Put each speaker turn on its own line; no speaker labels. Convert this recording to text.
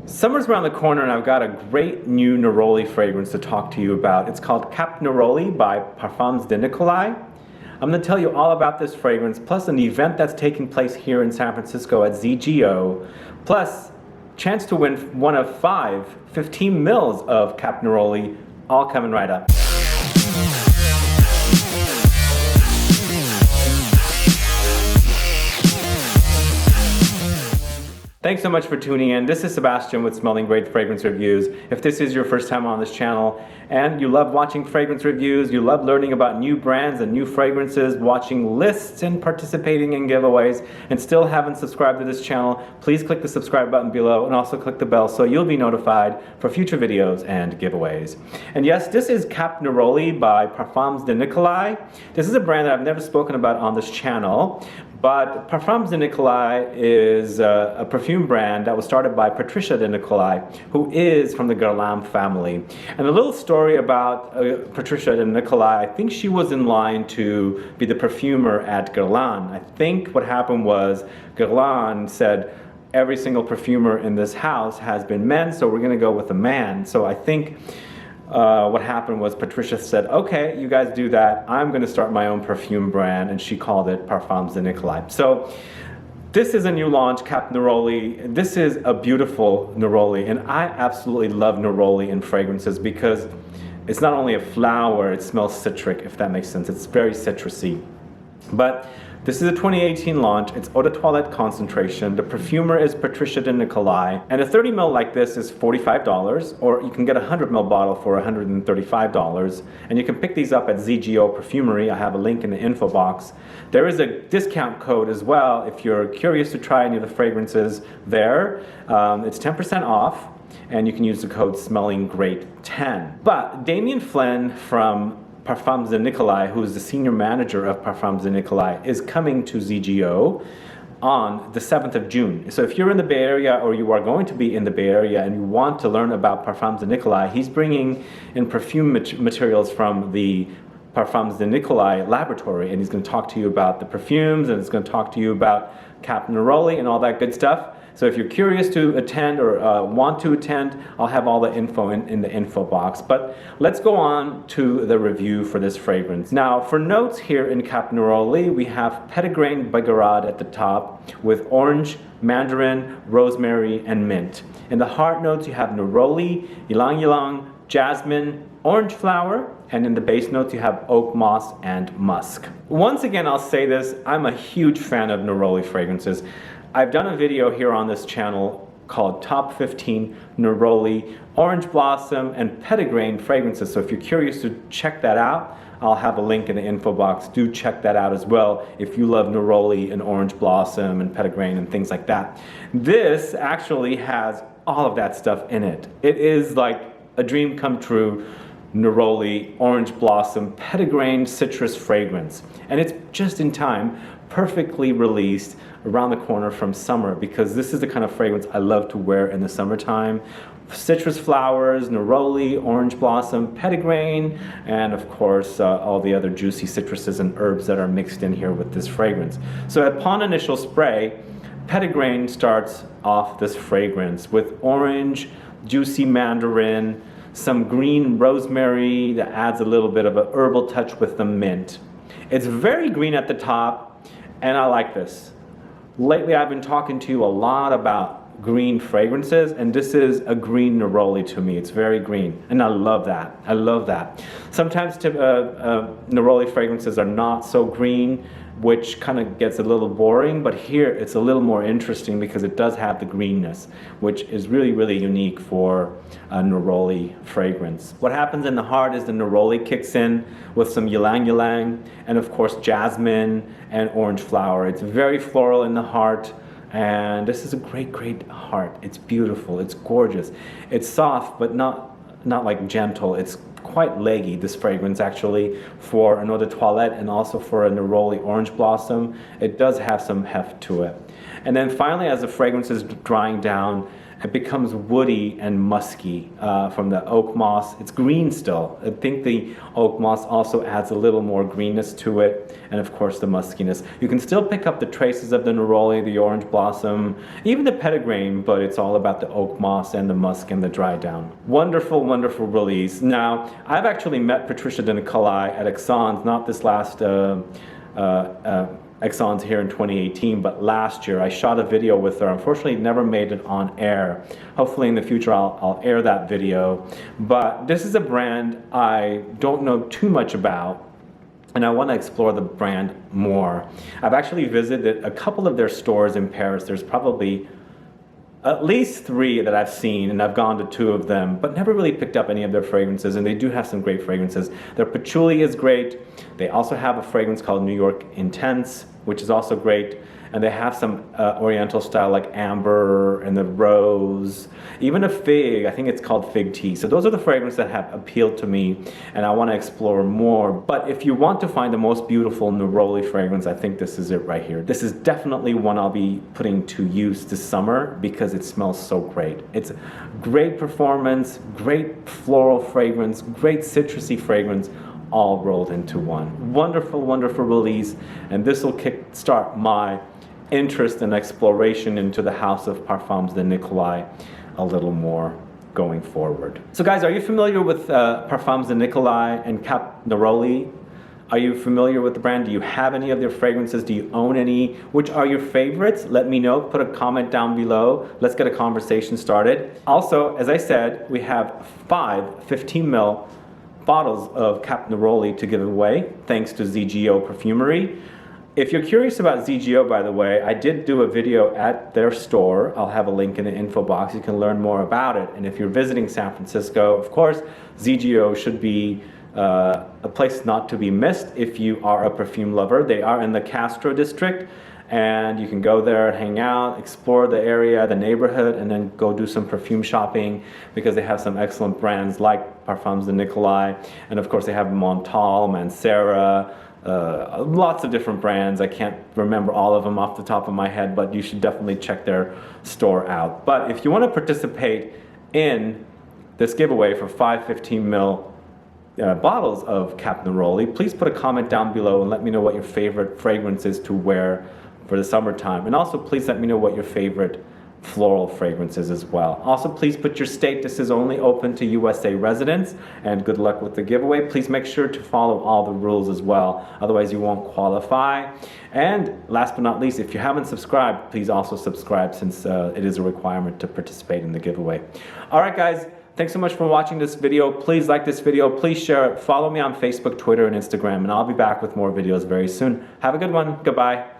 Summer's around the corner and I've got a great new Neroli fragrance to talk to you about. It's called Cap Neroli by Parfums De Nicolai. I'm going to tell you all about this fragrance, plus an event that's taking place here in San Francisco at ZGO, plus chance to win one of 15 mils of Cap Neroli, all coming right up. Thanks so much for tuning in. This is Sebastian with Smelling Great Fragrance Reviews. If this is your first time on this channel and you love watching fragrance reviews, you love learning about new brands and new fragrances, watching lists and participating in giveaways, and still haven't subscribed to this channel, please click the subscribe button below and also click the bell so you'll be notified for future videos and giveaways. And yes, this is Cap Neroli by Parfums De Nicolai. This is a brand that I've never spoken about on this channel, but Parfums De Nicolai is a perfume brand that was started by Patricia de Nicolai, who is from the Guerlain family. And a little story about Patricia de Nicolai, I think she was in line to be the perfumer at Guerlain. I think what happened was Guerlain said, every single perfumer in this house has been men, so we're going to go with a man. So I think what happened was Patricia said, okay, you guys do that. I'm going to start my own perfume brand, and she called it Parfums De Nicolai. So this is a new launch, Cap Neroli. This is a beautiful Neroli, and I absolutely love Neroli in fragrances because it's not only a flower, it smells citric, if that makes sense. It's very citrusy. But this is a 2018 launch. It's Eau de Toilette concentration. The perfumer is Patricia de Nicolai. And a 30 ml like this is $45, or you can get a 100 ml bottle for $135. And you can pick these up at ZGO Perfumery. I have a link in the info box. There is a discount code as well if you're curious to try any of the fragrances there. It's 10% off, and you can use the code SMELLINGGREAT10. But Damien Flynn from Parfums De Nicolai, who is the senior manager of Parfums De Nicolai, is coming to ZGO on the 7th of June. So if you're in the Bay Area, or you are going to be in the Bay Area and you want to learn about Parfums De Nicolai, he's bringing in perfume materials from the Parfums De Nicolai laboratory, and he's going to talk to you about the perfumes, and he's going to talk to you about Cap Neroli and all that good stuff. So if you're curious to attend or want to attend, I'll have all the info in the info box. But let's go on to the review for this fragrance. Now, for notes here in Cap Neroli, we have Petitgrain Bigarade at the top with orange, mandarin, rosemary, and mint. In the heart notes, you have Neroli, ylang ylang, jasmine, orange flower, and in the base notes you have oak moss and musk. Once again, I'll say this, I'm a huge fan of Neroli fragrances. I've done a video here on this channel called Top 15 Neroli Orange Blossom and Petitgrain fragrances, so if you're curious to check that out, I'll have a link in the info box. Do check that out as well if you love Neroli and Orange Blossom and Petitgrain and things like that. This actually has all of that stuff in it. It is like a dream come true Neroli Orange Blossom Petitgrain citrus fragrance, and it's just in time, perfectly released around the corner from summer, because this is the kind of fragrance I love to wear in the summertime. Citrus flowers, Neroli, orange blossom, petitgrain, and of course all the other juicy citruses and herbs that are mixed in here with this fragrance. So upon initial spray, petitgrain starts off this fragrance with orange, juicy mandarin, some green rosemary that adds a little bit of a herbal touch with the mint. It's very green at the top, and I like this. Lately I've been talking to you a lot about green fragrances, and this is a green Neroli to me. It's very green, and I love that. I love that. Sometimes Neroli fragrances are not so green, which kind of gets a little boring, but here it's a little more interesting because it does have the greenness, which is really, really unique for a Neroli fragrance. What happens in the heart is the Neroli kicks in with some ylang ylang, and of course jasmine and orange flower. It's very floral in the heart, and this is a great, great heart. It's beautiful, it's gorgeous. It's soft, but not like gentle. It's quite leggy, this fragrance actually, for an eau de toilette and also for a Neroli orange blossom. It does have some heft to it. And then finally, as the fragrance is drying down, it becomes woody and musky from the oak moss. It's green still. I think the oak moss also adds a little more greenness to it, and of course the muskiness. You can still pick up the traces of the neroli, the orange blossom, even the petitgrain, but it's all about the oak moss and the musk and the dry down. Wonderful, wonderful release. Now, I've actually met Patricia de Nicolai at Esxence, not this last Esxence here in 2018, but last year I shot a video with her. Unfortunately, never made it on air. Hopefully in the future I'll air that video. But this is a brand I don't know too much about, and I want to explore the brand more. I've actually visited a couple of their stores in Paris. There's probably at least 3 that I've seen, and I've gone to 2 of them, but never really picked up any of their fragrances, and they do have some great fragrances. Their patchouli is great. They also have a fragrance called New York Intense, which is also great, and they have some oriental style like amber and the rose, even a fig. I think it's called fig tea. So those are the fragrances that have appealed to me, and I want to explore more. But if you want to find the most beautiful neroli fragrance, I think this is it right here. This is definitely one I'll be putting to use this summer because it smells so great. It's great performance, great floral fragrance, great citrusy fragrance, all rolled into one. Wonderful, wonderful release, and this will kickstart my interest and exploration into the house of Parfums De Nicolai a little more going forward. So guys, are you familiar with Parfums De Nicolai and Cap Neroli? Are you familiar with the brand? Do you have any of their fragrances? Do you own any? Which are your favorites? Let me know. Put a comment down below. Let's get a conversation started. Also, as I said, we have 5 15 ml bottles of Cap Neroli to give away, thanks to ZGO Perfumery. If you're curious about ZGO, by the way, I did do a video at their store. I'll have a link in the info box. You can learn more about it. And if you're visiting San Francisco, of course, ZGO should be a place not to be missed if you are a perfume lover. They are in the Castro district, and you can go there, hang out, explore the area, the neighborhood, and then go do some perfume shopping because they have some excellent brands like Parfums De Nicolai, and of course they have Montal, Mancera, lots of different brands. I can't remember all of them off the top of my head, but you should definitely check their store out. But if you want to participate in this giveaway for 5 15 ml bottles of Cap Neroli, please put a comment down below and let me know what your favorite fragrance is to wear for the summertime. And also please let me know what your favorite floral fragrances as well. Also, please put your state. This is only open to USA residents, and good luck with the giveaway. Please make sure to follow all the rules as well, otherwise you won't qualify. And last but not least, if you haven't subscribed, please also subscribe, since it is a requirement to participate in the giveaway. All right guys, thanks so much for watching this video. Please like this video, please share it, follow me on Facebook, Twitter, and Instagram, and I'll be back with more videos very soon. Have a good one. Goodbye.